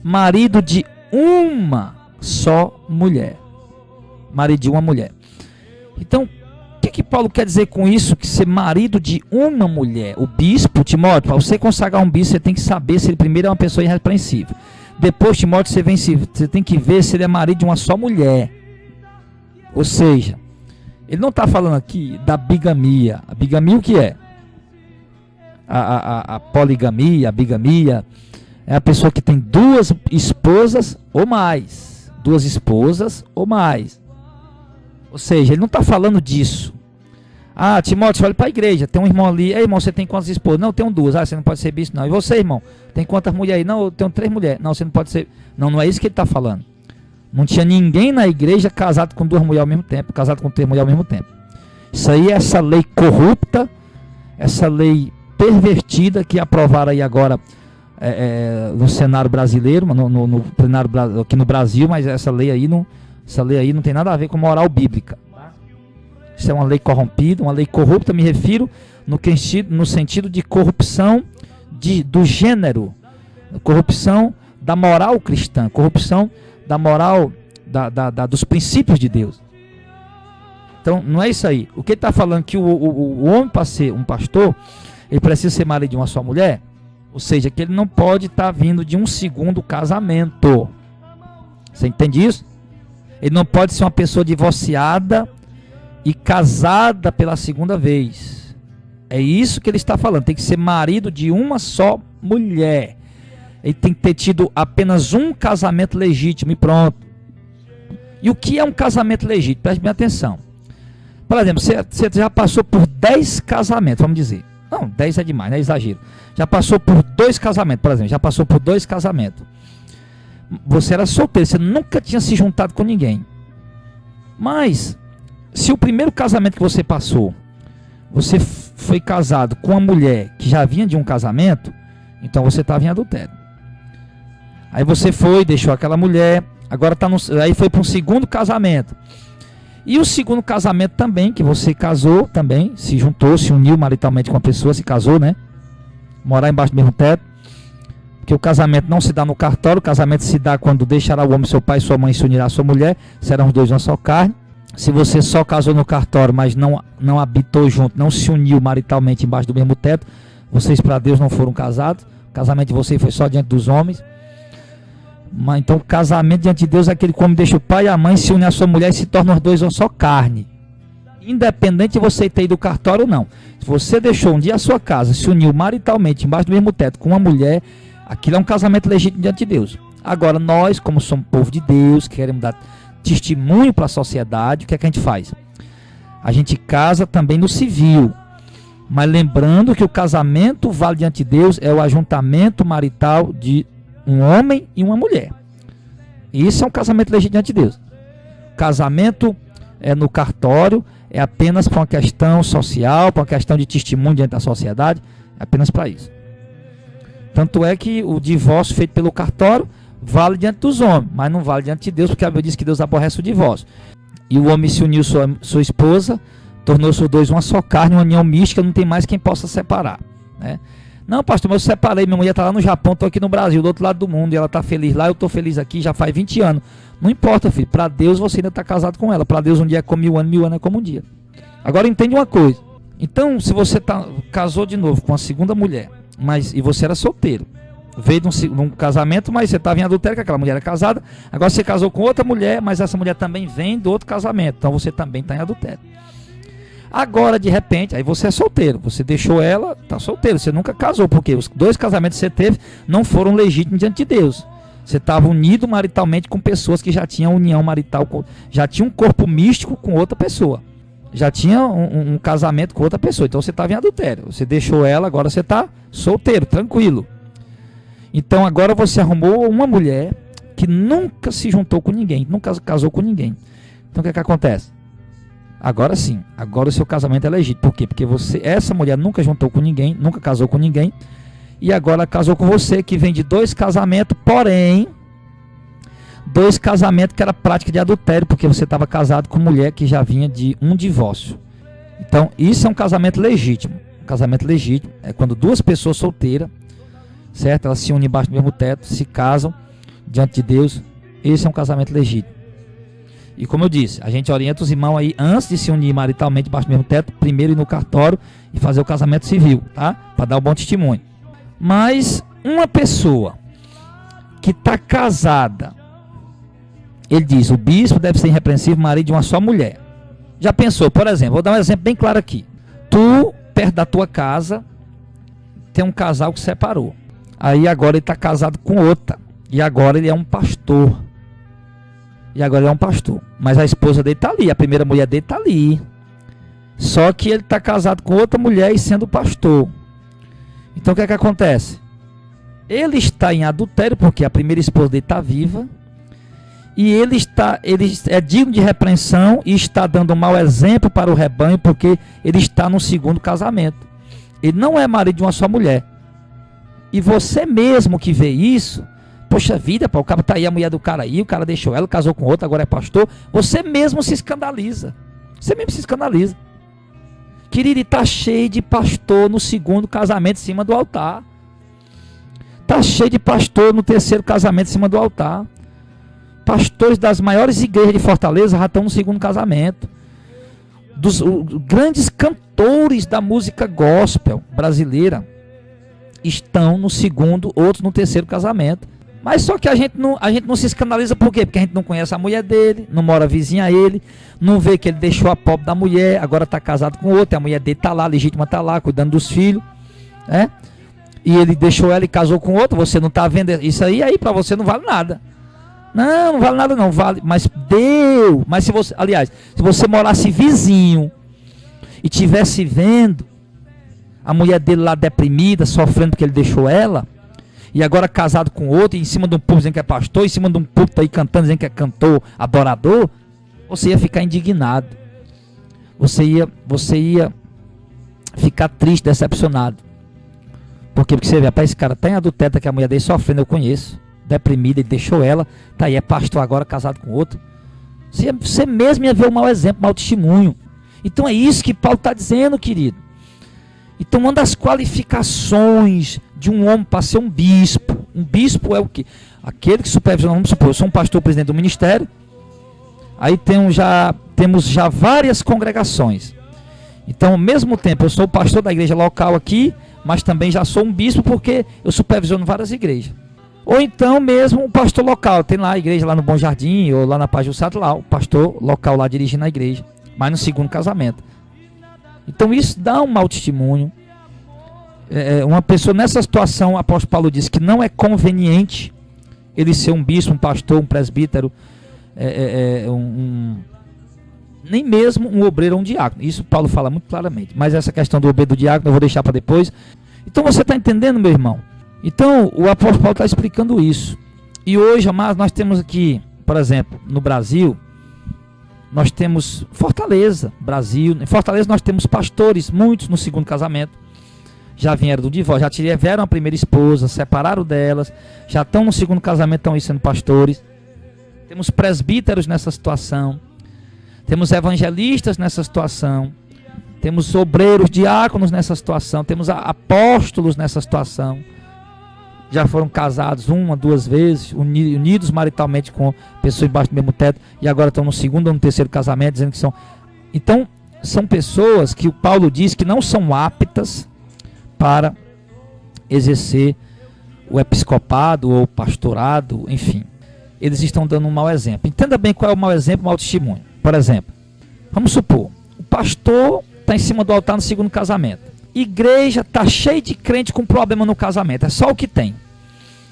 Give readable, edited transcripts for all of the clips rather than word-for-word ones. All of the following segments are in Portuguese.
marido de uma só mulher. Marido de uma mulher. Então, o que Paulo quer dizer com isso? Que ser marido de uma mulher. O bispo, Timóteo, para você consagrar um bispo, você tem que saber se ele primeiro é uma pessoa irrepreensível. Depois, Timóteo, você tem que ver se ele é marido de uma só mulher. Ou seja, ele não está falando aqui da bigamia. A bigamia o que é? A poligamia, a bigamia é a pessoa que tem duas esposas ou mais. Duas esposas ou mais. Ou seja, ele não está falando disso. Ah, Timóteo, você olha para a igreja, tem um irmão ali. Ei, irmão, você tem quantas esposas? Não, eu tenho duas. Ah, você não pode ser bispo, não. E você, irmão, tem quantas mulheres aí? Não, eu tenho 3 mulheres. Não, você não pode ser. Não, não é isso que ele está falando. Não tinha ninguém na igreja casado com 2 mulheres ao mesmo tempo, casado com 3 mulheres ao mesmo tempo. Isso aí é essa lei corrupta, essa lei pervertida que aprovaram aí agora no cenário brasileiro, no plenário aqui no Brasil, mas essa lei aí não tem nada a ver com moral bíblica. Isso é uma lei corrompida, uma lei corrupta, me refiro no sentido de corrupção do gênero, corrupção da moral cristã, corrupção da moral dos princípios de Deus. Então, não é isso aí. O que ele está falando que o homem, para ser um pastor, ele precisa ser marido de uma só mulher, ou seja, que ele não pode estar vindo de um segundo casamento. Você entende isso? Ele não pode ser uma pessoa divorciada e casada pela segunda vez. É isso que ele está falando. Tem que ser marido de uma só mulher. Ele tem que ter tido apenas um casamento legítimo e pronto. E o que é um casamento legítimo? Preste bem atenção. Por exemplo, você já passou por 10 casamentos, vamos dizer. Não, 10 é demais, não é exagero. Já passou por 2 casamentos, por exemplo. Já passou por 2 casamentos. Você era solteiro, você nunca tinha se juntado com ninguém. Mas, se o primeiro casamento que você passou, você foi casado com uma mulher que já vinha de um casamento, então você estava em adultério. Aí você foi, deixou aquela mulher, agora aí foi para um segundo casamento. E o segundo casamento também, que você casou também, se juntou, se uniu maritalmente com a pessoa, se casou, né? Morar embaixo do mesmo teto. Porque o casamento não se dá no cartório, o casamento se dá quando deixará o homem, seu pai e sua mãe, se unirá à sua mulher, serão os dois uma só carne. Se você só casou no cartório, mas não habitou junto, não se uniu maritalmente embaixo do mesmo teto, vocês para Deus não foram casados, o casamento de vocês foi só diante dos homens. Mas então o casamento diante de Deus é aquele que o homem deixa o pai e a mãe, se une à sua mulher e se tornam os dois uma só carne. Independente de você ter ido ao cartório ou não. Se você deixou um dia a sua casa, se uniu maritalmente embaixo do mesmo teto com uma mulher, aquilo é um casamento legítimo diante de Deus. Agora nós, como somos povo de Deus, queremos dar testemunho para a sociedade, o que é que a gente faz? A gente casa também no civil. Mas lembrando que o casamento vale diante de Deus é o ajuntamento marital de um homem e uma mulher. Isso é um casamento legítimo diante de Deus. Casamento no cartório é apenas para uma questão social, para uma questão de testemunho diante da sociedade, é apenas para isso. Tanto é que o divórcio feito pelo cartório vale diante dos homens, mas não vale diante de Deus, porque a Bíblia diz que Deus aborrece o divórcio. E o homem se uniu sua esposa, tornou-se os dois uma só carne, uma união mística, não tem mais quem possa separar, né? Não, pastor, mas eu separei, minha mulher está lá no Japão, estou aqui no Brasil, do outro lado do mundo, e ela está feliz lá, eu estou feliz aqui, já faz 20 anos. Não importa, filho, para Deus você ainda está casado com ela, para Deus um dia é como 1000 anos é como um dia. Agora entende uma coisa, então se você casou de novo com a segunda mulher, e você era solteiro, veio de um casamento, mas você estava em adultério, que aquela mulher era casada, agora você casou com outra mulher, mas essa mulher também vem do outro casamento, então você também está em adultério. Agora, de repente, aí você é solteiro, você deixou ela, está solteiro, você nunca casou, porque os 2 casamentos que você teve não foram legítimos diante de Deus. Você estava unido maritalmente com pessoas que já tinham união marital, já tinha um corpo místico com outra pessoa, já tinha um casamento com outra pessoa, então você estava em adultério, você deixou ela, agora você está solteiro, tranquilo. Então agora você arrumou uma mulher que nunca se juntou com ninguém, nunca casou com ninguém. Então o que é que acontece? Agora sim, agora o seu casamento é legítimo. Por quê? Porque essa mulher nunca juntou com ninguém, nunca casou com ninguém, e agora ela casou com você, que vem de 2 casamentos, porém 2 casamentos que era prática de adultério, porque você estava casado com mulher que já vinha de um divórcio. Então isso é um casamento legítimo. Um casamento legítimo é quando 2 pessoas solteiras, certo? Elas se unem embaixo do mesmo teto, se casam, diante de Deus, esse é um casamento legítimo. E como eu disse, a gente orienta os irmãos aí, antes de se unir maritalmente debaixo do mesmo teto, primeiro ir no cartório e fazer o casamento civil, tá? Para dar um bom testemunho. Mas uma pessoa que está casada, ele diz, o bispo deve ser irrepreensível marido de uma só mulher. Já pensou, por exemplo, vou dar um exemplo bem claro aqui. Tu, perto da tua casa, tem um casal que separou. Aí agora ele está casado com outra. E agora ele é um pastor. Mas a esposa dele está ali, a primeira mulher dele está ali. Só que ele está casado com outra mulher e sendo pastor. Então o que é que acontece? Ele está em adultério porque a primeira esposa dele está viva. E ele é digno de repreensão e está dando um mau exemplo para o rebanho porque ele está no segundo casamento. Ele não é marido de uma só mulher. E você mesmo que vê isso, poxa vida, pô, o cara tá aí, a mulher do cara aí, o cara deixou ela, casou com outra, agora é pastor. Você mesmo se escandaliza. Querido, e tá cheio de pastor no segundo casamento em cima do altar. Tá cheio de pastor no terceiro casamento em cima do altar. Pastores das maiores igrejas de Fortaleza já estão no segundo casamento. Dos grandes cantores da música gospel brasileira estão no segundo, outros no terceiro casamento. Mas só que a gente não se escandaliza por quê? Porque a gente não conhece a mulher dele, não mora vizinha a ele, não vê que ele deixou a pobre da mulher, agora está casado com outra, a mulher dele está lá, legítima está lá, cuidando dos filhos, né? E ele deixou ela e casou com outra, você não está vendo isso aí para você não vale nada. Não vale nada não, vale, mas Deus, mas se você, aliás, se você morasse vizinho e tivesse vendo a mulher dele lá deprimida, sofrendo porque ele deixou ela, e agora casado com outro, em cima de um púlpito dizendo que é pastor, em cima de um púlpito aí cantando, dizendo que é cantor, adorador, você ia ficar indignado. Você ia ficar triste, decepcionado. Por quê? Porque você vê, rapaz, esse cara tá em adultério, que a mulher dele sofrendo, eu conheço, deprimida, ele deixou ela, tá aí, é pastor agora, casado com outro. Você mesmo ia ver o mau exemplo, mau testemunho. Então é isso que Paulo está dizendo, querido. Então uma das qualificações de um homem para ser um bispo é o quê? Aquele que supervisiona, vamos supor, eu sou um pastor presidente do ministério, aí temos já várias congregações. Então ao mesmo tempo eu sou o pastor da igreja local aqui, mas também já sou um bispo porque eu supervisiono várias igrejas. Ou então mesmo um pastor local, tem lá a igreja lá no Bom Jardim, ou lá na Paz do Sato, lá o pastor local lá dirigindo a igreja, mas no segundo casamento. Então isso dá um mau testemunho. Uma pessoa nessa situação, o apóstolo Paulo diz que não é conveniente ele ser um bispo, um pastor, um presbítero, nem mesmo um obreiro ou um diácono. Isso Paulo fala muito claramente. Mas essa questão do obreiro e do diácono eu vou deixar para depois. Então você está entendendo, meu irmão? Então o apóstolo Paulo está explicando isso. E hoje, amados, nós temos aqui, por exemplo, no Brasil, nós temos Fortaleza, Brasil. Em Fortaleza nós temos pastores, muitos no segundo casamento. Já vieram do divórcio, já tiveram a primeira esposa, separaram delas, já estão no segundo casamento, estão aí sendo pastores. Temos presbíteros nessa situação. Temos evangelistas nessa situação. Temos obreiros, diáconos nessa situação. Temos apóstolos nessa situação. Já foram casados uma, duas vezes, unidos maritalmente com pessoas debaixo do mesmo teto, e agora estão no segundo ou no terceiro casamento, dizendo que são... Então, são pessoas que o Paulo diz que não são aptas para exercer o episcopado ou o pastorado, enfim. Eles estão dando um mau exemplo. Entenda bem qual é o mau exemplo, o mau testemunho. Por exemplo, vamos supor, o pastor está em cima do altar no segundo casamento. Igreja está cheia de crente com problema no casamento. É só o que tem.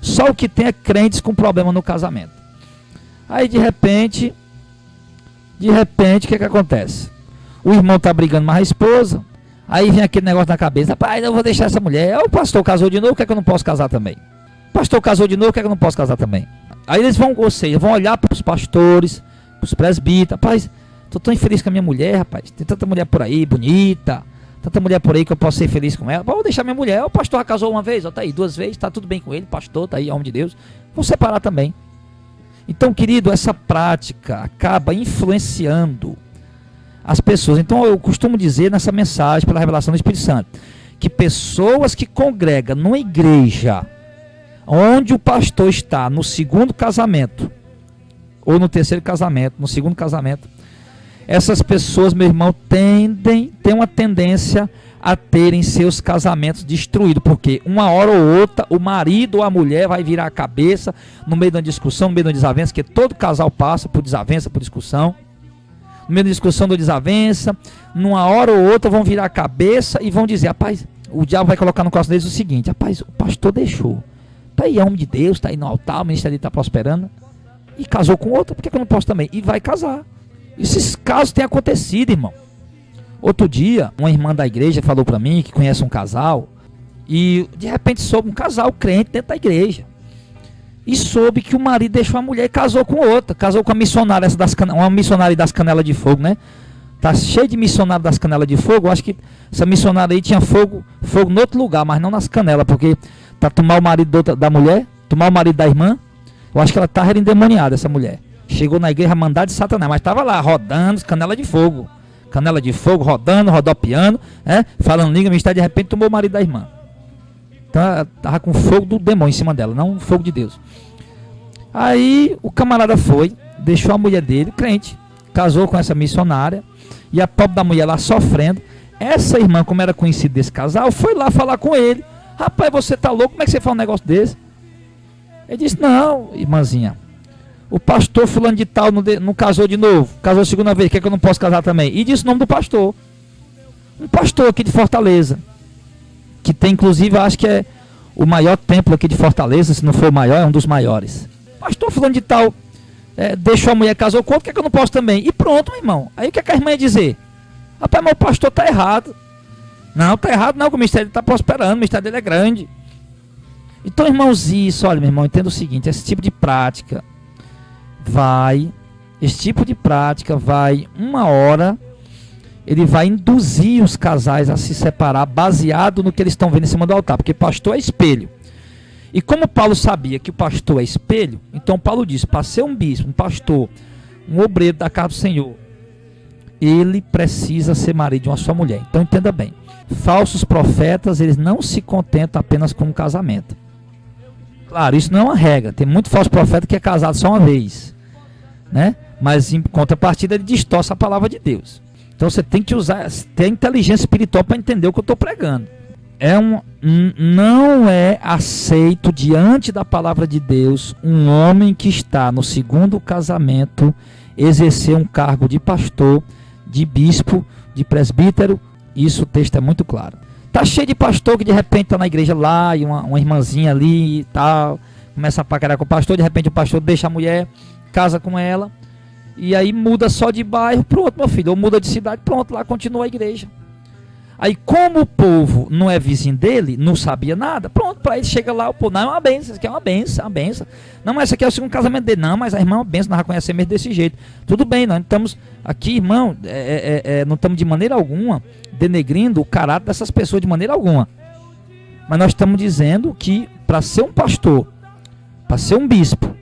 Só o que tem é crentes com problema no casamento. Aí de repente, o que acontece? O irmão está brigando mais a esposa. Aí vem aquele negócio na cabeça. Rapaz, eu vou deixar essa mulher. O pastor casou de novo, o que é que eu não posso casar também? O pastor casou de novo, o que é que eu não posso casar também? Aí eles vão, ou seja, vão olhar para os pastores, para os presbíteros. Rapaz, estou tão infeliz com a minha mulher, rapaz. Tem tanta mulher por aí, bonita. Tanta mulher por aí que eu posso ser feliz com ela. Vou deixar minha mulher. O pastor já casou uma vez, ó, tá aí, duas vezes, tá tudo bem com ele. Pastor, tá aí, homem de Deus. Vou separar também. Então, querido, essa prática acaba influenciando as pessoas. Então, eu costumo dizer nessa mensagem, pela revelação do Espírito Santo, que pessoas que congregam numa igreja onde o pastor está no segundo casamento, ou no terceiro casamento, no segundo casamento, essas pessoas, meu irmão, têm uma tendência a terem seus casamentos destruídos, porque uma hora ou outra o marido ou a mulher vai virar a cabeça no meio da discussão, no meio da desavença, que todo casal passa por desavença, por discussão. No meio da discussão da desavença, numa hora ou outra vão virar a cabeça e vão dizer: rapaz, o diabo vai colocar no coração deles o seguinte: rapaz, o pastor deixou, tá aí, é homem de Deus, tá aí no altar, o ministério está prosperando, e casou com outra, por que eu não posso também? E vai casar. Esses casos têm acontecido, irmão. Outro dia, uma irmã da igreja falou para mim que conhece um casal, e de repente soube um casal crente dentro da igreja, e soube que o marido deixou a mulher e casou com outra, casou com a missionária, uma missionária das canelas de fogo, né? Tá cheio de missionário das canelas de fogo. Eu acho que essa missionária aí tinha fogo em outro lugar, mas não nas canelas, porque para tomar o marido da mulher, tomar o marido da irmã, eu acho que ela estava endemoniada, essa mulher. Chegou na igreja mandada de Satanás, mas estava lá rodando canela de fogo, rodando, rodopiando, falando língua, de repente tomou o marido da irmã. Então ela estava com fogo do demônio em cima dela, não fogo de Deus. Aí o camarada foi, deixou a mulher dele, crente, casou com essa missionária, e a pobre da mulher lá sofrendo. Essa irmã, como era conhecida desse casal, foi lá falar com ele: rapaz, você tá louco, como é que você faz um negócio desse? Ele disse: não, irmãzinha, o pastor fulano de tal não casou de novo, casou a segunda vez, quer que eu não posso casar também? E disse o nome do pastor, um pastor aqui de Fortaleza, que tem inclusive, acho que é o maior templo aqui de Fortaleza, se não for o maior, é um dos maiores. Pastor fulano de tal deixou a mulher, casou com outro, quer que eu não posso também? E pronto, meu irmão. Aí o que a irmã ia dizer? Rapaz, mas o pastor tá errado. Não, tá errado não, que o ministério está prosperando, o ministério dele é grande. Então, irmãos, isso, olha, meu irmão, entenda o seguinte: esse tipo de prática vai, uma hora, ele vai induzir os casais a se separar baseado no que eles estão vendo em cima do altar, porque pastor é espelho. E como Paulo sabia que o pastor é espelho, então Paulo disse: para ser um bispo, um pastor, um obreiro da casa do Senhor, ele precisa ser marido de uma só mulher. Então entenda bem, falsos profetas, eles não se contentam apenas com um casamento. Claro, isso não é uma regra, tem muito falso profeta que é casado só uma vez, né? Mas em contrapartida ele distorce a palavra de Deus. Então você tem que ter inteligência espiritual para entender o que eu estou pregando. Não é aceito diante da palavra de Deus um homem que está no segundo casamento exercer um cargo de pastor, de bispo, de presbítero. Isso o texto é muito claro. Tá cheio de pastor que de repente está na igreja lá e uma irmãzinha ali e tal, começa a paquerar com o pastor, de repente o pastor deixa a mulher, casa com ela, e aí muda só de bairro, pronto, meu filho, ou muda de cidade, pronto, lá continua a igreja. Aí, como o povo não é vizinho dele, não sabia nada, pronto, para ele chega lá, o povo: não, é uma benção, isso aqui é uma benção, não, mas isso aqui é o segundo casamento dele. Não, mas a irmã é uma benção, nós já conhecemos mesmo desse jeito. Tudo bem, nós estamos aqui, irmão, não estamos de maneira alguma denegrindo o caráter dessas pessoas, de maneira alguma. Mas nós estamos dizendo que para ser um pastor, para ser um bispo,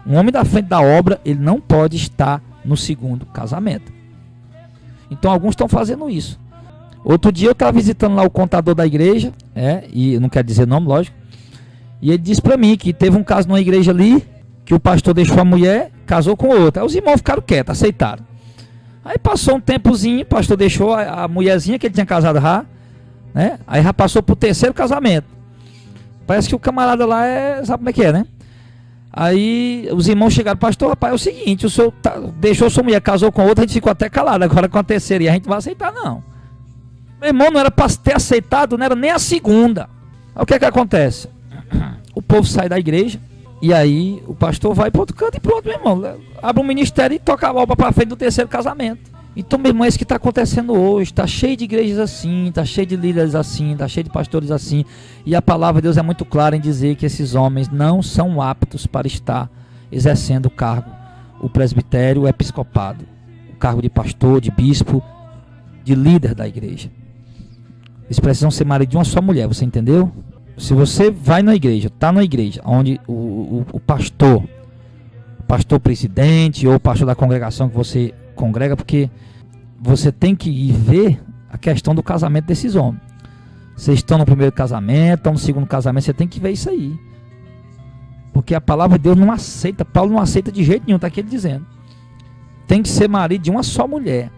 um homem da frente da obra, ele não pode estar no segundo casamento. Então alguns estão fazendo isso. Outro dia eu estava visitando lá o contador da igreja, e não quero dizer nome, lógico, e ele disse para mim que teve um caso numa igreja ali, que o pastor deixou a mulher, casou com outra. Aí os irmãos ficaram quietos, aceitaram. Aí passou um tempozinho, o pastor deixou a mulherzinha que ele tinha casado já, né? Aí já passou pro terceiro casamento. Parece que o camarada lá sabe como é que é, né? Aí os irmãos chegaram: pastor, rapaz, é o seguinte, o senhor deixou sua mulher, casou com outra, a gente ficou até calado, agora com a terceira, e a gente vai aceitar não. Meu irmão, não era para ter aceitado, não era nem a segunda. Aí o que é que acontece? O povo sai da igreja, e aí o pastor vai para outro canto e pronto, meu irmão, abre um ministério e toca a obra para frente do terceiro casamento. Então, meu irmão, é isso que está acontecendo hoje. Está cheio de igrejas assim, está cheio de líderes assim, está cheio de pastores assim, e a palavra de Deus é muito clara em dizer que esses homens não são aptos para estar exercendo o cargo, o presbitério, o episcopado, o cargo de pastor, de bispo, de líder da igreja. Eles precisam ser marido de uma só mulher, você entendeu? Se você vai na igreja, está na igreja, onde o pastor presidente ou pastor da congregação que você congrega, porque você tem que ir ver a questão do casamento desses homens. Vocês estão no primeiro casamento, estão no segundo casamento, você tem que ver isso aí. Porque a palavra de Deus não aceita, Paulo não aceita de jeito nenhum, está aqui ele dizendo. Tem que ser marido de uma só mulher.